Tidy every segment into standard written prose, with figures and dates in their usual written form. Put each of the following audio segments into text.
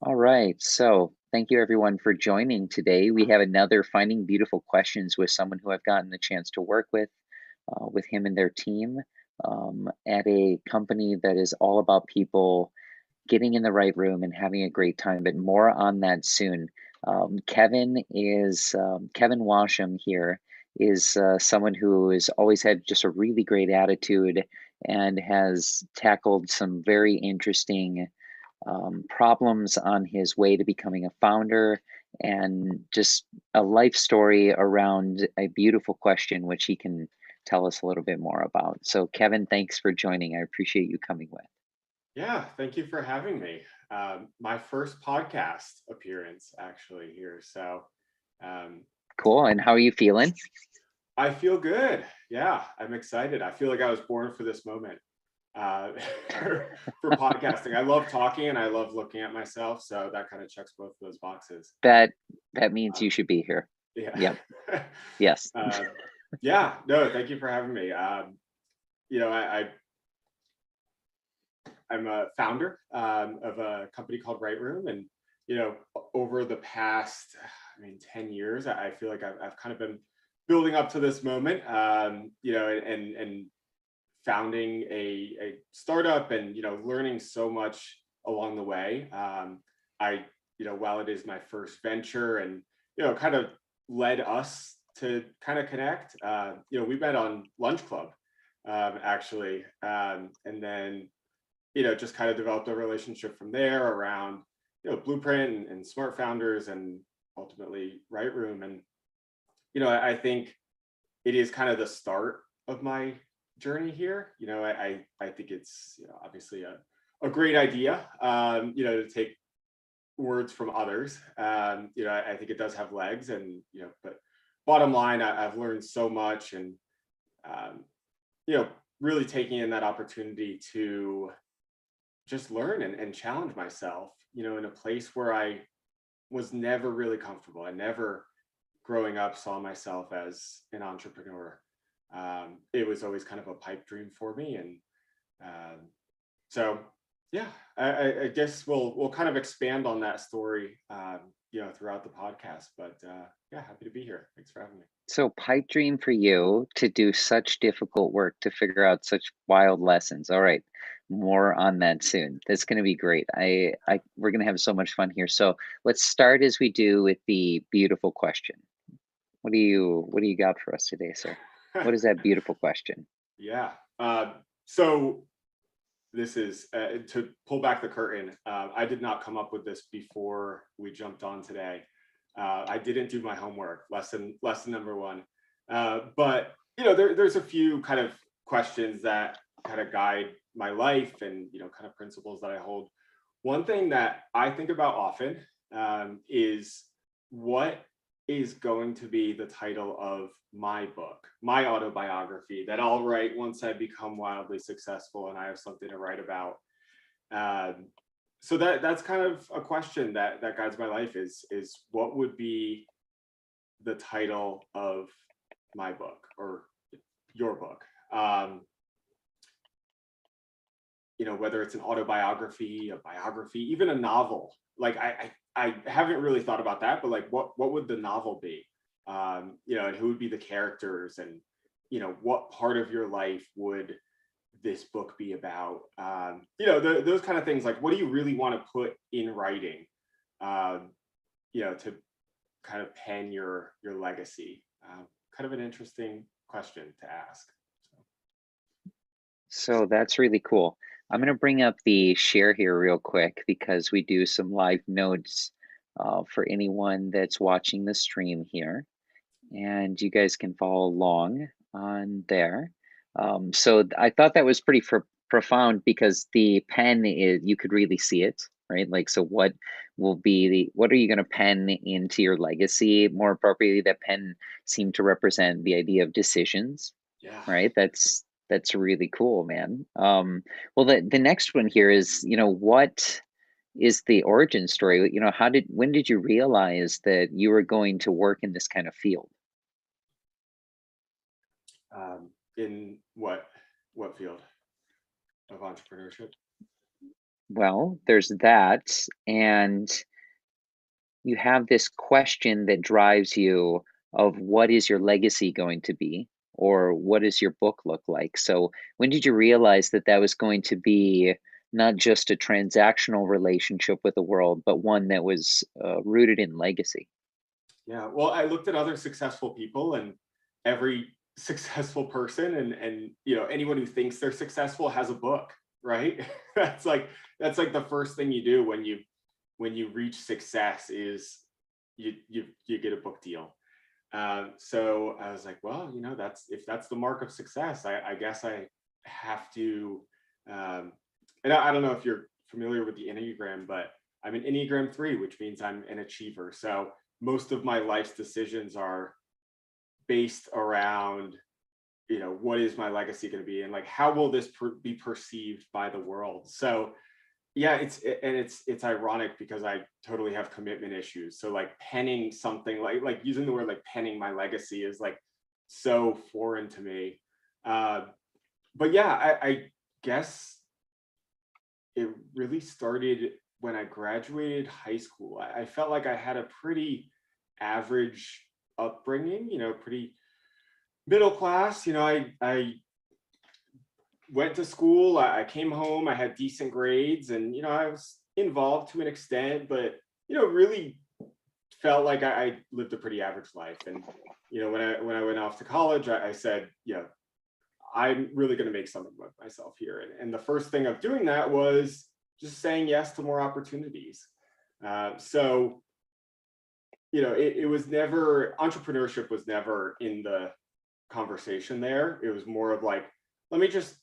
All right. So thank you everyone for joining today. We have another Finding Beautiful Questions with someone who I've gotten the chance to work with him and their team at a company that is all about people getting in the right room and having a great time, but more on that soon. Kevin Washam here is someone who has always had just a really great attitude and has tackled some very interesting problems on his way to becoming a founder and just a life story around a beautiful question, which he can tell us a little bit more about. So, Kevin, thanks for joining. I appreciate you coming with. Yeah, thank you for having me. My first podcast appearance actually here. So um, Cool. And how are you feeling? I feel good. Yeah, I'm excited. I feel like I was born for this moment uh, for podcasting. I love talking and I love looking at myself. So that kind of checks both of those boxes. That that means Um, you should be here. yeah. Yep. Yes. um, yeah, no, thank you for having me. You know, I'm a founder of a company called Right Room, and over the past, 10 years, I feel like I've kind of been building up to this moment, and founding a startup, and learning so much along the way. While it is my first venture, and kind of led us to kind of connect. We met on Lunch Club, actually, and then just kind of developed a relationship from there around, Bluprnt and smart founders and ultimately Right Room. And, I think it is kind of the start of my journey here. I think it's, obviously a great idea, to take words from others. I think it does have legs, and, but bottom line, I've learned so much, and, um, you know, really taking in that opportunity to just learn and challenge myself, in a place where I was never really comfortable. I never, growing up, saw myself as an entrepreneur. It was always kind of a pipe dream for me. And um, so, yeah, I guess we'll kind of expand on that story, throughout the podcast. But yeah, happy to be here. Thanks for having me. So, pipe dream for you to do such difficult work to figure out such wild lessons. All right, more on that soon. That's going to be great. We're going to have so much fun here. So, let's start as we do with the beautiful question. What do you got for us today, sir? What is that beautiful question? Yeah. So this is to pull back the curtain. I did not come up with this before we jumped on today. I didn't do my homework. Lesson number one. But there's a few kind of questions that kind of guide my life, and kind of principles that I hold. One thing that I think about often, is what is going to be the title of my book, my autobiography that I'll write once I become wildly successful and I have something to write about. Um, so that's kind of a question that guides my life, is what would be the title of my book or your book? Whether it's an autobiography, a biography, even a novel. Like I haven't really thought about that, but like what would the novel be? And who would be the characters, and what part of your life would this book be about? Those kind of things. Like, what do you really want to put in writing? To kind of pen your legacy. Kind of an interesting question to ask. So that's really cool. I'm going to bring up the share here real quick because we do some live notes for anyone that's watching the stream here, and you guys can follow along on there. I thought that was pretty profound because the pen is, you could really see it, right? Like, so what are you going to pen into your legacy? More appropriately, that pen seemed to represent the idea of decisions, Yeah. right? That's really cool, man. Well, the next one here is, what is the origin story? When did you realize that you were going to work in this kind of field? In what field of entrepreneurship? Well, there's that, and you have this question that drives you of what is your legacy going to be, or what does your book look like? So, when did you realize that that was going to be not just a transactional relationship with the world, but one that was rooted in legacy? Yeah, well, I looked at other successful people, and every successful person, and anyone who thinks they're successful has a book, right? that's like that's like the first thing you do when you reach success is you get a book deal. So I was like, well, that's if that's the mark of success, I guess I have to. And I don't know if you're familiar with the Enneagram, but I'm an Enneagram 3, which means I'm an achiever. So most of my life's decisions are based around, what is my legacy going to be, and like how will this be perceived by the world. So yeah, it's ironic because I totally have commitment issues. So like penning something, like using the word like penning my legacy is like so foreign to me. Uh, but yeah, I guess it really started when I graduated high school. I felt like I had a pretty average upbringing, pretty middle class. I went to school, I came home, I had decent grades, and I was involved to an extent, but really felt like I lived a pretty average life. And when I went off to college, I said, I'm really going to make something of myself here. And the first thing of doing that was just saying yes to more opportunities. So it was never, entrepreneurship was never in the conversation there. It was more of like, let me just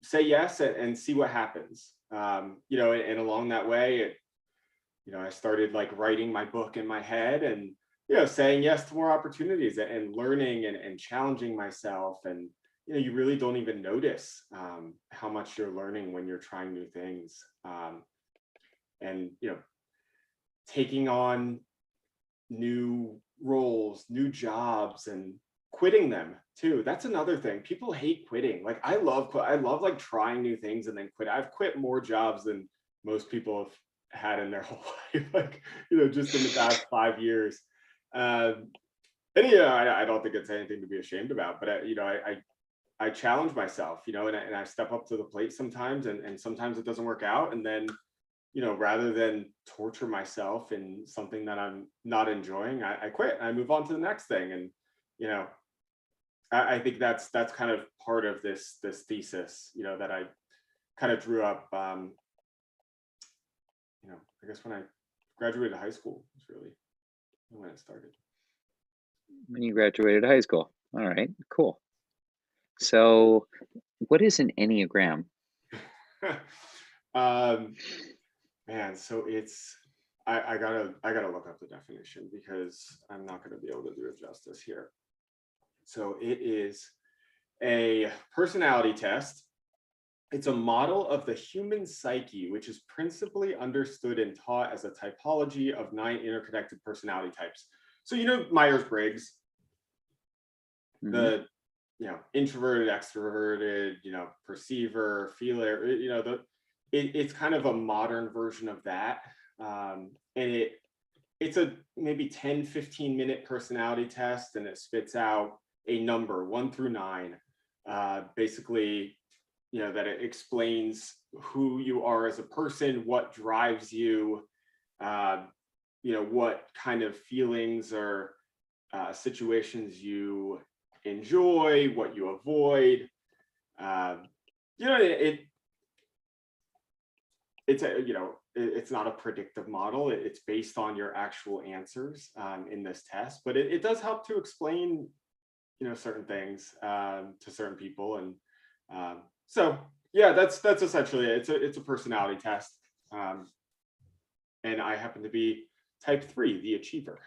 say yes and see what happens. And along that way, I started like writing my book in my head, and saying yes to more opportunities, and learning and challenging myself. And you really don't even notice how much you're learning when you're trying new things. And taking on new roles, new jobs, and quitting them too. That's another thing. People hate quitting. Like I love like trying new things and then quit. I've quit more jobs than most people have had in their whole life, like just in the past 5 years. And I don't think it's anything to be ashamed about. But I challenge myself, and I step up to the plate sometimes, and sometimes it doesn't work out, and then rather than torture myself in something that I'm not enjoying, I quit. I move on to the next thing. And, you know, I think that's kind of part of this thesis, that I kind of drew up, I guess when I graduated high school was really when it started. When you graduated high school. All right, cool. So, what is an Enneagram? um, Man, so I gotta look up the definition because I'm not gonna be able to do it justice here. So it is a personality test. It's a model of the human psyche, which is principally understood and taught as a typology of 9 interconnected personality types. So Myers-Briggs, Hmm. the introverted, extroverted, perceiver, feeler, it's kind of a modern version of that. And it's a maybe 10-15 minute personality test, and it spits out a number 1 through 9, basically, that it explains who you are as a person, what drives you, uh, what kind of feelings or situations you enjoy, what you avoid. Um, it's a it's not a predictive model. It's based on your actual answers in this test, but it does help to explain certain things to certain people. And so yeah, that's essentially it. It's a personality test. um, and I happen to be type 3, the achiever,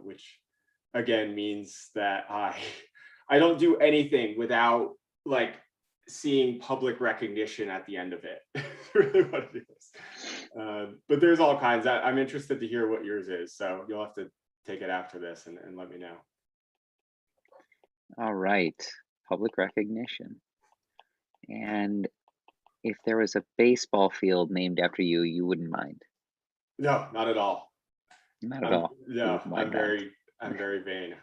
which again means that I don't do anything without like seeing public recognition at the end of it. Really what it is. But there's all kinds. I'm interested to hear what yours is, so you'll have to take it after this and let me know. All right, public recognition. And if there was a baseball field named after you, you wouldn't mind. No, not at all. Not at all. You No, wouldn't mind that. I'm very vain.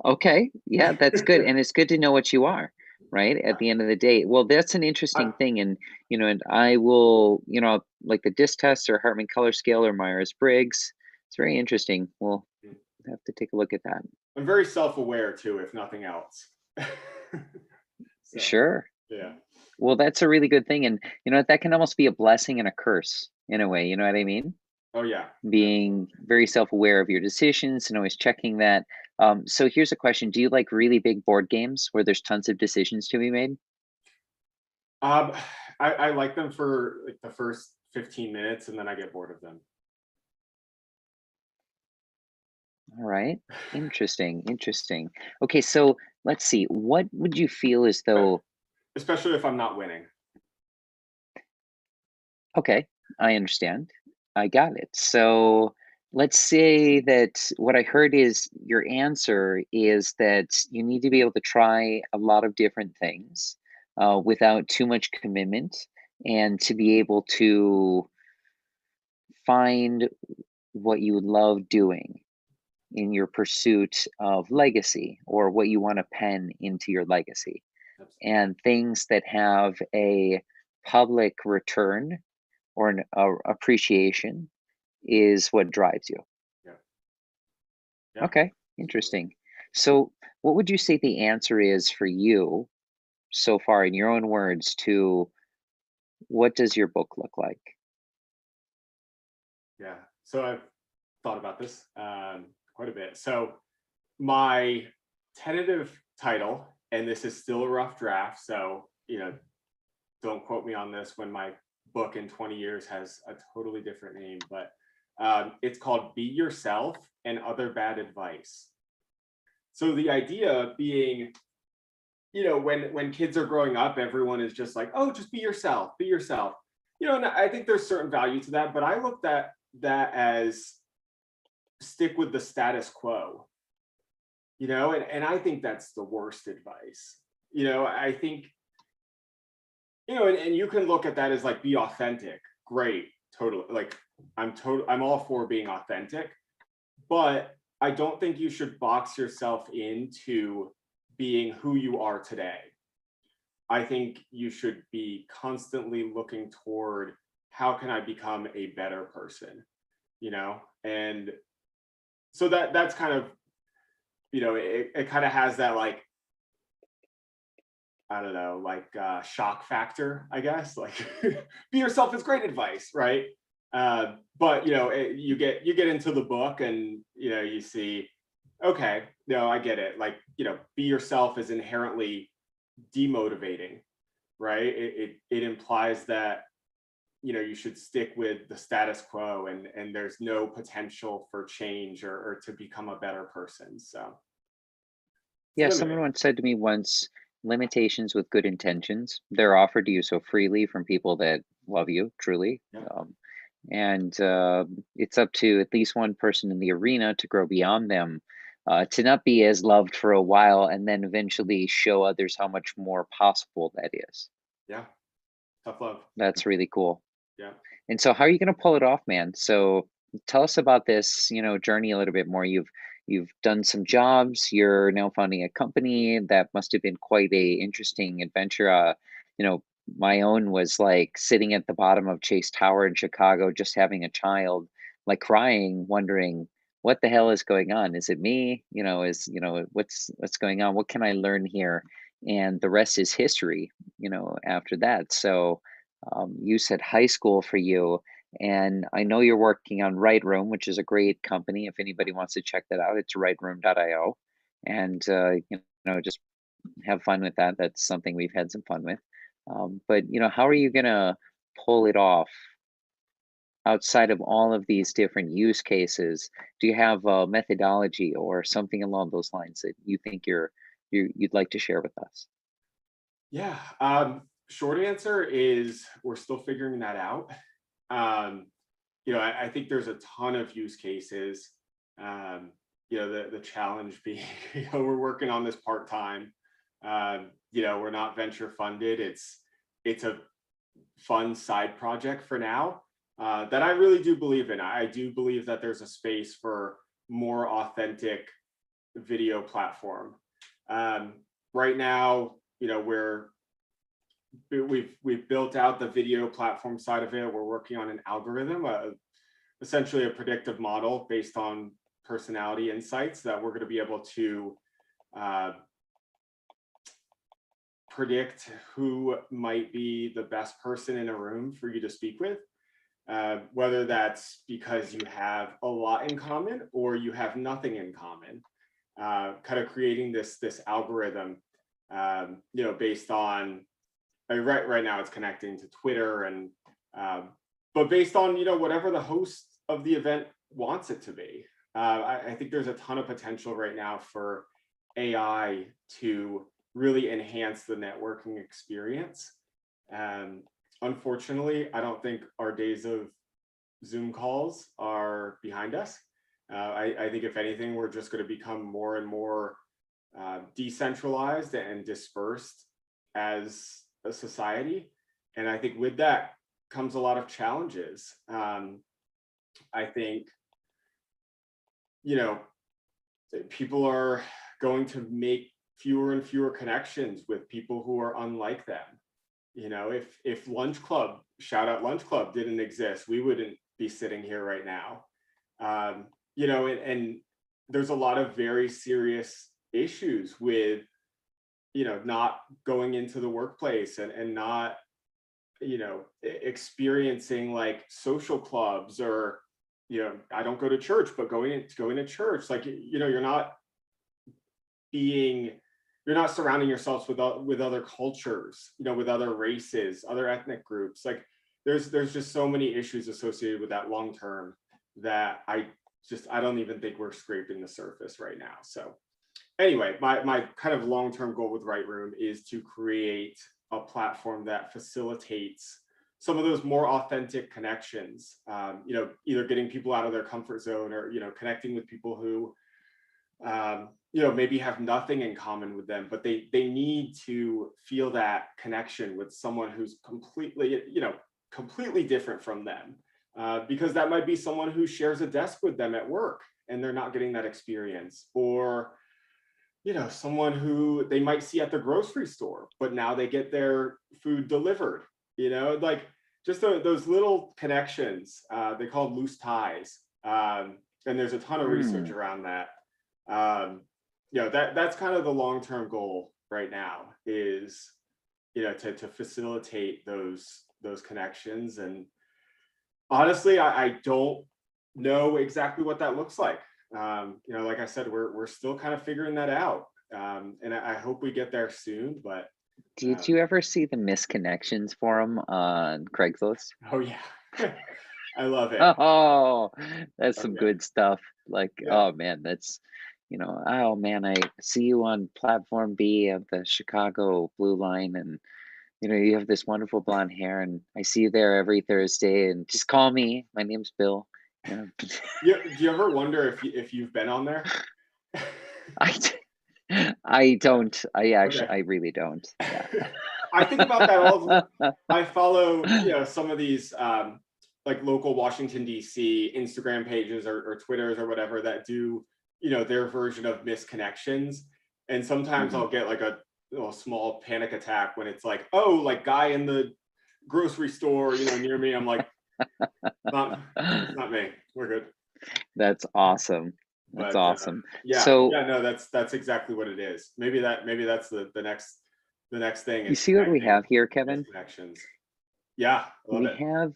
Okay, yeah, that's good, and it's good to know what you are, right? At the end of the day, well, that's an I, interesting thing, and and I will, like the disc test or Hartman color scale or Myers Briggs. It's very interesting. We'll have to take a look at that. I'm very self-aware too, if nothing else. So Sure. yeah. Well, that's a really good thing, and that can almost be a blessing and a curse in a way. You know what I mean? Oh yeah, Being absolutely. very self-aware of your decisions and always checking that. So here's a question: do you like really big board games where there's tons of decisions to be made? Um, I like them for like the first 15 minutes and then I get bored of them. All right. Interesting. Interesting. Okay, so let's see. What would you feel as But though, especially if I'm not winning. okay, I understand. I got it. So let's say that what I heard is your answer is that you need to be able to try a lot of different things without too much commitment and to be able to find what you love doing in your pursuit of legacy or what you want to pen into your legacy. And things that have a public return or an appreciation is what drives you. Yeah, yeah, Okay, absolutely. interesting. So, what would you say the answer is for you so far, in your own words, to what does your book look like? Yeah. So I've thought about this quite a bit. So my tentative title, and this is still a rough draft, so don't quote me on this when my book in 20 years has a totally different name, but it's called Be Yourself and Other Bad Advice. So the idea being, when kids are growing up, everyone is just like, oh, just be yourself, be yourself. And I think there's certain value to that, but I looked at that as stick with the status quo, and I think that's the worst advice. I think, and you can look at that as like be authentic. Great, totally. Like I'm all for being authentic, but I don't think you should box yourself into being who you are today. I think you should be constantly looking toward how can I become a better person, and so that's kind of, it kind of has that, like, I don't know, like shock factor, I guess. Like, be yourself is great advice, right? But you get into the book, and you see, okay, no, I get it. Like, be yourself is inherently demotivating, right? It implies that you should stick with the status quo, and there's no potential for change or to become a better person. So it's Yeah, someone limiting. once said to me once, limitations with good intentions, they're offered to you so freely from people that love you truly. Yeah. And it's up to at least one person in the arena to grow beyond them, to not be as loved for a while and then eventually show others how much more possible that is. Yeah. Tough love. That's really cool. Yeah. And so how are you gonna pull it off, man? So tell us about this, journey a little bit more. You've done some jobs, you're now founding a company. That must have been quite a interesting adventure. You know, my own was like sitting at the bottom of Chase Tower in Chicago, just having a child, like crying, wondering what the hell is going on? Is it me? What's going on? What can I learn here? And the rest is history, after that. So you said high school for you, and I know you're working on Right Room, which is a great company. If anybody wants to check that out, it's rightroom.io, and just have fun with that. That's something we've had some fun with. But how are you gonna pull it off outside of all of these different use cases? Do you have a methodology or something along those lines that you think you'd like to share with us? Yeah. Short answer is we're still figuring that out. Um, I think there's a ton of use cases. The challenge being, we're working on this part time. We're not venture funded. it's a fun side project for now that I really do believe in. I do believe that there's a space for more authentic video platform. Right now, you know, we've built out the video platform side of it. We're working on an algorithm, essentially a predictive model based on personality insights that we're going to be able to predict who might be the best person in a room for you to speak with, whether that's because you have a lot in common or you have nothing in common. Kind of creating this algorithm, you know, based on, I mean, right now it's connecting to Twitter, and but based on, you know, whatever the host of the event wants it to be. I think there's a ton of potential right now for AI to really enhance the networking experience. Unfortunately, I don't think our days of Zoom calls are behind us. I think if anything, we're just going to become more and more decentralized and dispersed as a society. And I think with that comes a lot of challenges. I think, you know, people are going to make fewer and fewer connections with people who are unlike them. You know, if Lunch Club, shout out Lunch Club, didn't exist, we wouldn't be sitting here right now. You know, and there's a lot of very serious issues with, you know, not going into the workplace and not, you know, experiencing like social clubs, or, you know, I don't go to church, but going to church, like, you know, you're not surrounding yourselves with other cultures, you know, with other races, other ethnic groups. Like there's just so many issues associated with that long term that I don't even think we're scraping the surface right now. So anyway, my kind of long-term goal with Right Room is to create a platform that facilitates some of those more authentic connections, you know, either getting people out of their comfort zone, or, you know, connecting with people who, you know, maybe have nothing in common with them, but they need to feel that connection with someone who's completely, you know, completely different from them, because that might be someone who shares a desk with them at work and they're not getting that experience, or, you know, someone who they might see at the grocery store, but now they get their food delivered, you know, like just those little connections, they call it loose ties. And there's a ton of research around that. You know, that's kind of the long-term goal right now is, you know, to facilitate those connections. And honestly, I don't know exactly what that looks like. You know, like I said, we're still kind of figuring that out. And I hope we get there soon, but Did you ever see the misconnections forum on Craigslist? oh yeah. I love it. Oh, that's Oh some yeah. good stuff. Like, Yeah. oh man, that's, you know, oh man, I see you on platform B of the Chicago Blue Line, and you know, you have this wonderful blonde hair, and I see you there every Thursday, and just call me. My name's Bill. You know, Yeah. Do you ever wonder if you've been on there? I, I don't. Okay. I really don't. Yeah. I think about that all the time. I follow, you know, some of these like local Washington, D.C. Instagram pages or Twitters or whatever that do, you know, their version of misconnections. And sometimes Mhm. I'll get like a little small panic attack when it's like, oh, like guy in the grocery store, you know, near me. I'm like, it's not me. We're good. That's awesome. That's But awesome. yeah, So yeah, no, that's exactly what it is. Maybe that's the next thing you is see what we connecting have here, those Kevin? connections. Yeah, I love We it. have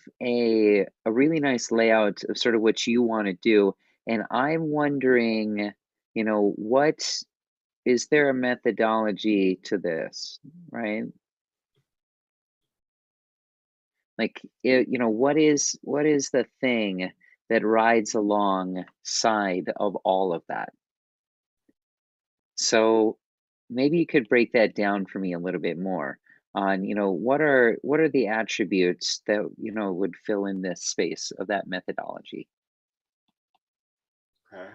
a really nice layout of sort of what you want to do, and I'm wondering, you know, what is there a methodology to this, right? Like, you know, what is the thing that rides alongside of all of that? So maybe you could break that down for me a little bit more on, you know, what are the attributes that, you know, would fill in this space of that methodology? Okay.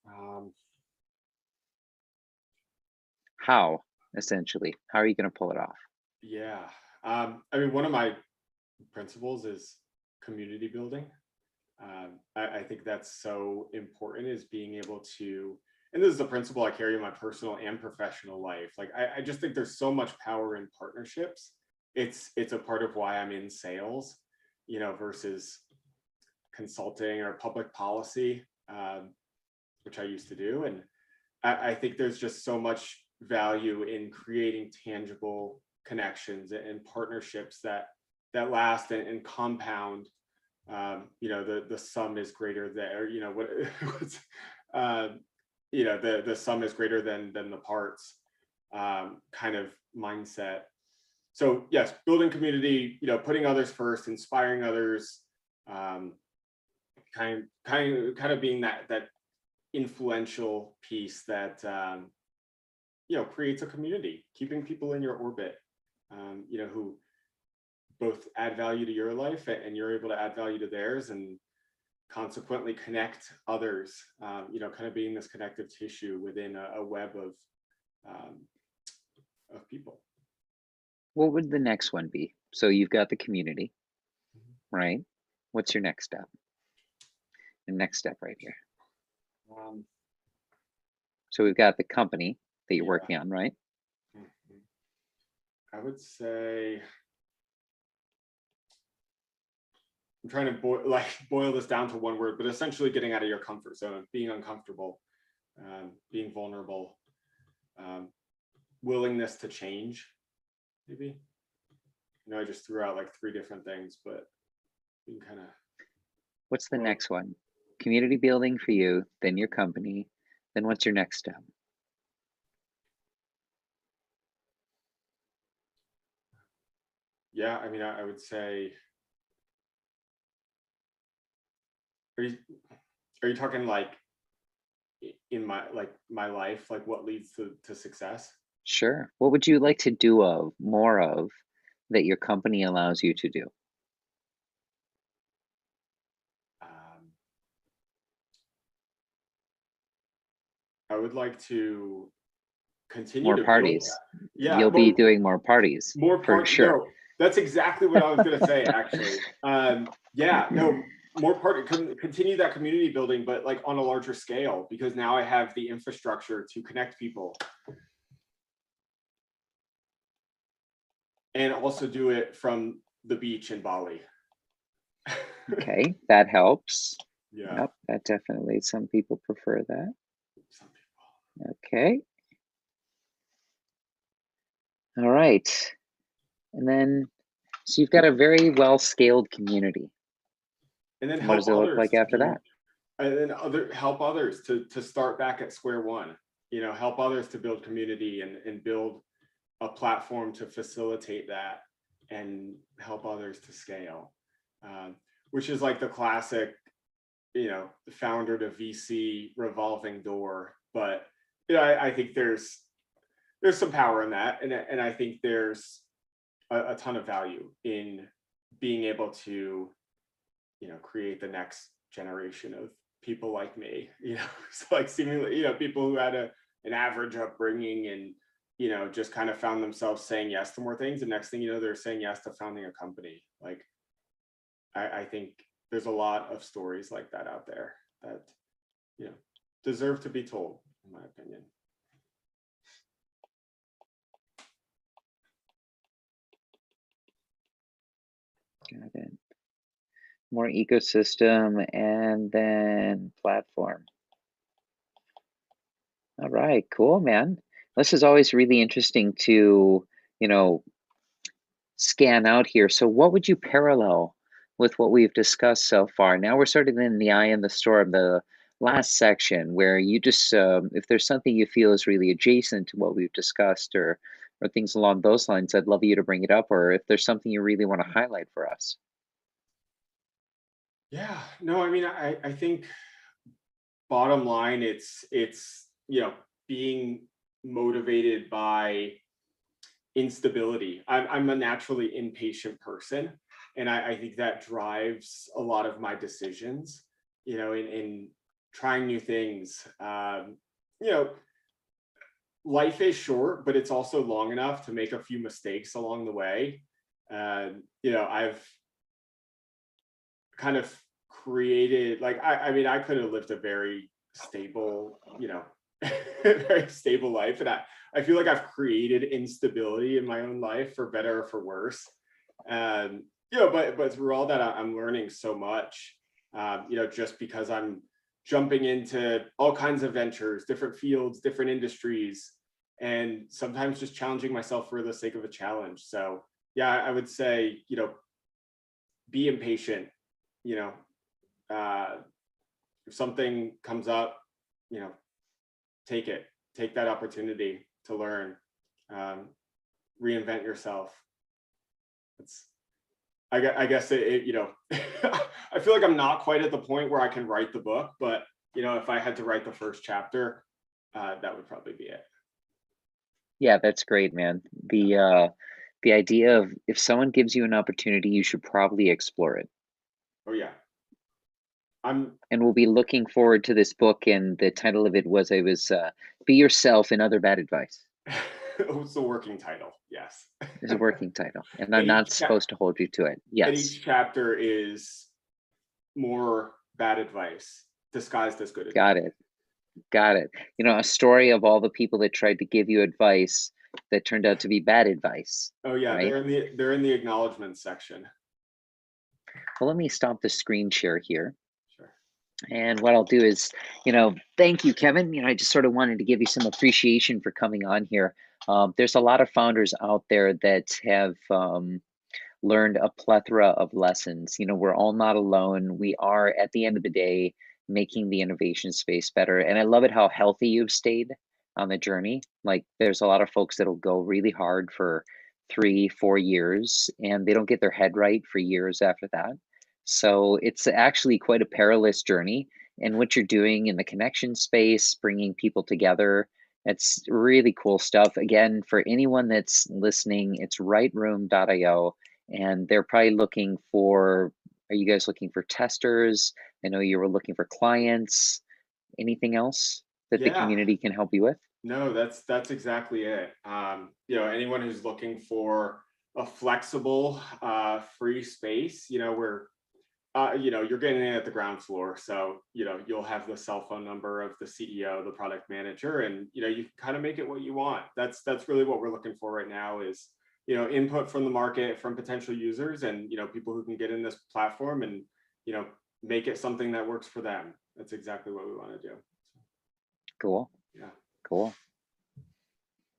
Um, How essentially? How are you going to pull it off? Yeah. I mean, one of my principles is community building. I think that's so important, is being able to, and this is a principle I carry in my personal and professional life. Like, I just think there's so much power in partnerships. It's a part of why I'm in sales, versus consulting or public policy, which I used to do. And I think there's just so much value in creating tangible connections and partnerships that last and compound. The sum is greater than, or what's, uh, the sum is greater than the parts, kind of mindset. So yes, building community, putting others first, inspiring others, um, kind of being that influential piece that creates a community, keeping people in your orbit, who both add value to your life and you're able to add value to theirs, and consequently connect others, kind of being this connective tissue within a web of people. What would the next one be? So you've got the community, Mhm. right? What's your next step? The next step right here. Um, So we've got the company that you're yeah. working on, right? Mhm. I would say, I'm trying to boil this down to one word, but essentially getting out of your comfort zone, being uncomfortable, being vulnerable, willingness to change, maybe. I just threw out like 3 different things, but being kind of, What's the well, next one? Community building for you, then your company, then what's your next step? yeah, I mean, I would say, are you are you talking like in my life, like what leads to success? Sure. What would you like to do more of that your company allows you to do? Um, I would like to continue More to build. parties. Yeah, You'll be well, doing more parties more for part. sure. No, that's exactly what I was going to say, actually. Yeah, no, more continue that community building, but like on a larger scale, because now I have the infrastructure to connect people, and also do it from the beach in Bali. Okay, that helps. Yeah, Yep, that definitely, some people prefer that. some people. Okay, all right. And then, so you've got a very well scaled community. And then What help does it look others like to after do, that? and then help others to start back at square one. Help others to build community and build a platform to facilitate that, and help others to scale, um, which is like the classic, founder to VC revolving door. But I think there's some power in that, and I think there's a ton of value in being able to create the next generation of people like me, so like seemingly, people who had an average upbringing, and just kind of found themselves saying yes to more things, and next thing you know, they're saying yes to founding a company. Like, I think there's a lot of stories like that out there that you know deserve to be told, in my opinion. Got it. More ecosystem and then platform. All right, cool, man. This is always really interesting to, you know, scan out here. So what would you parallel with what we've discussed so far? Now we're sort of in the eye in the storm, the last section where you just, if there's something you feel is really adjacent to what we've discussed or things along those lines, I'd love you to bring it up, or if there's something you really want to highlight for us. Yeah, no, I mean, I think bottom line, it's being motivated by instability. I'm a naturally impatient person, and I think that drives a lot of my decisions, in trying new things. You know, life is short, but it's also long enough to make a few mistakes along the way. I've kind of created, like, I mean, I could have lived a very stable, very stable life. And I feel like I've created instability in my own life, for better or for worse. But through all that, I'm learning so much, just because I'm jumping into all kinds of ventures, different fields, different industries, and sometimes just challenging myself for the sake of a challenge. So yeah, I would say, be impatient. you know, uh, if something comes up, you know, take that opportunity to learn, um, reinvent yourself. It's, I guess I feel like I'm not quite at the point where I can write the book, but if I had to write the first chapter, that would probably be it. Yeah, that's great, man. The idea of if someone gives you an opportunity, you should probably explore it. Oh yeah, I'm. And we'll be looking forward to this book. And the title of it was Be Yourself and Other Bad Advice. It's the working title. Yes. Is a working title, and I'm and not each cha- supposed to hold you to it. and Yes, each chapter is more bad advice disguised as good advice. got it. Got it. A story of all the people that tried to give you advice that turned out to be bad advice, Oh yeah, right? they're in the acknowledgement section. Well, let me stop the screen share here. Sure. And what I'll do is, thank you, Kevin. I just sort of wanted to give you some appreciation for coming on here. There's a lot of founders out there that have learned a plethora of lessons. We're all not alone. We are, at the end of the day, making the innovation space better. And I love it how healthy you've stayed on the journey. Like, there's a lot of folks that'll go really hard for 3, 4 years and they don't get their head right for years after that. So it's actually quite a perilous journey. And what you're doing in the connection space, bringing people together, it's really cool stuff. Again, for anyone that's listening, it's rightroom.io, and they're probably looking for, are you guys looking for testers? I know you were looking for clients. Anything else that the Yeah. community can help you with? No, that's exactly it. Anyone who's looking for a flexible, free space, where you're getting in at the ground floor. So, you'll have the cell phone number of the CEO, the product manager, and, you can kind of make it what you want. That's really what we're looking for right now is, input from the market, from potential users, and, people who can get in this platform and, make it something that works for them. That's exactly what we want to do. Cool. Yeah. Cool.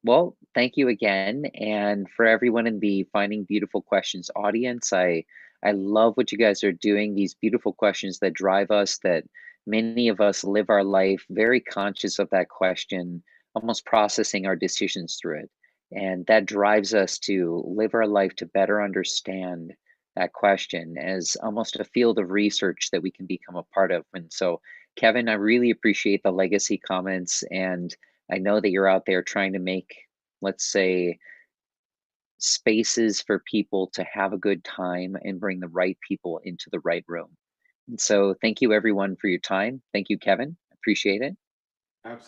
Well, thank you again. And for everyone in the Finding Beautiful Questions audience, I love what you guys are doing, these beautiful questions that drive us, that many of us live our life very conscious of that question, almost processing our decisions through it. And that drives us to live our life to better understand that question as almost a field of research that we can become a part of. And so, Kevin, I really appreciate the legacy comments, and I know that you're out there trying to make, let's say, spaces for people to have a good time and bring the right people into the right room. And so thank you everyone for your time. Thank you, Kevin. Appreciate it.